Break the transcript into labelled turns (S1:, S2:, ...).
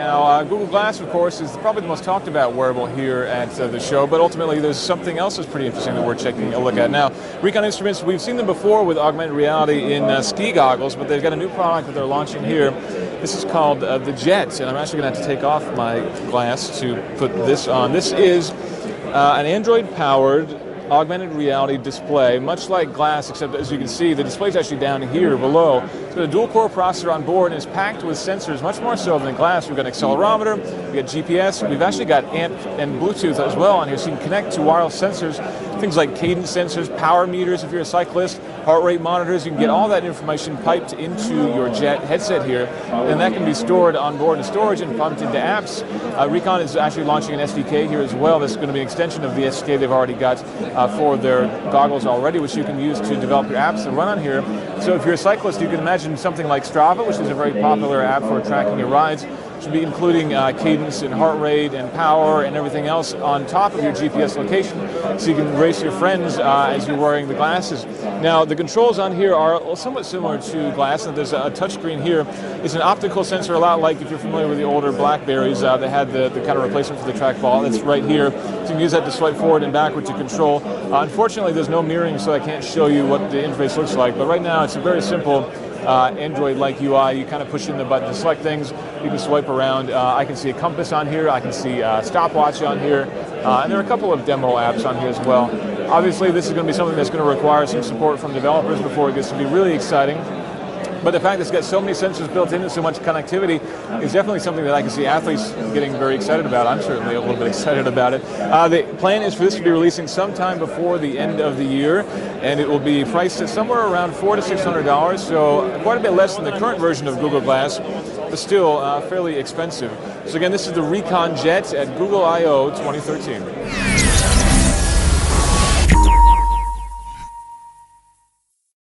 S1: Now, Google Glass, of course, is probably the most talked about wearable here at the show, but ultimately there's something else that's pretty interesting that we're taking a look at. Now, Recon Instruments, we've seen them before with augmented reality in ski goggles, but they've got a new product that they're launching here. This is called the Jet, and I'm actually going to have to take off my glass to put this on. This is an Android-powered augmented reality display, much like Glass, except as you can see, the display is actually down here below. It's got a dual-core processor on board and is packed with sensors, much more so than Glass. We've got an accelerometer, we've got GPS, we've actually got ANT and Bluetooth as well on here, so you can connect to wireless sensors, things like cadence sensors, power meters if you're a cyclist, heart rate monitors. You can get all that information piped into your Jet headset here, and that can be stored on board in storage and pumped into apps. Recon is actually launching an SDK here as well. This is going to be an extension of the SDK they've already got for their goggles already, which you can use to develop your apps and run on here. So if you're a cyclist, you can imagine something like Strava, which is a very popular app for tracking your rides, should be including cadence and heart rate and power and everything else on top of your GPS location, so you can race your friends as you're wearing the glasses. Now, the controls on here are somewhat similar to Glass, and there's a touchscreen here. It's an optical sensor, a lot like if you're familiar with the older Blackberries that had the kind of replacement for the trackball. It's right here, so you can use that to swipe forward and backward to control. Unfortunately, there's no mirroring, so I can't show you what the interface looks like, but right now it's a very simple Android-like UI. You kind of push in the button to select things. You can swipe around. I can see a compass on here. I can see a stopwatch on here. And there are a couple of demo apps on here as well. Obviously, this is going to be something that's going to require some support from developers before it gets to be really exciting. But the fact that it's got so many sensors built in and so much connectivity is definitely something that I can see athletes getting very excited about. I'm certainly a little bit excited about it. The plan is for this to be releasing sometime before the end of the year, and it will be priced at somewhere around $400 to $600, so quite a bit less than the current version of Google Glass, but still fairly expensive. So again, this is the Recon Jet at Google I/O 2013.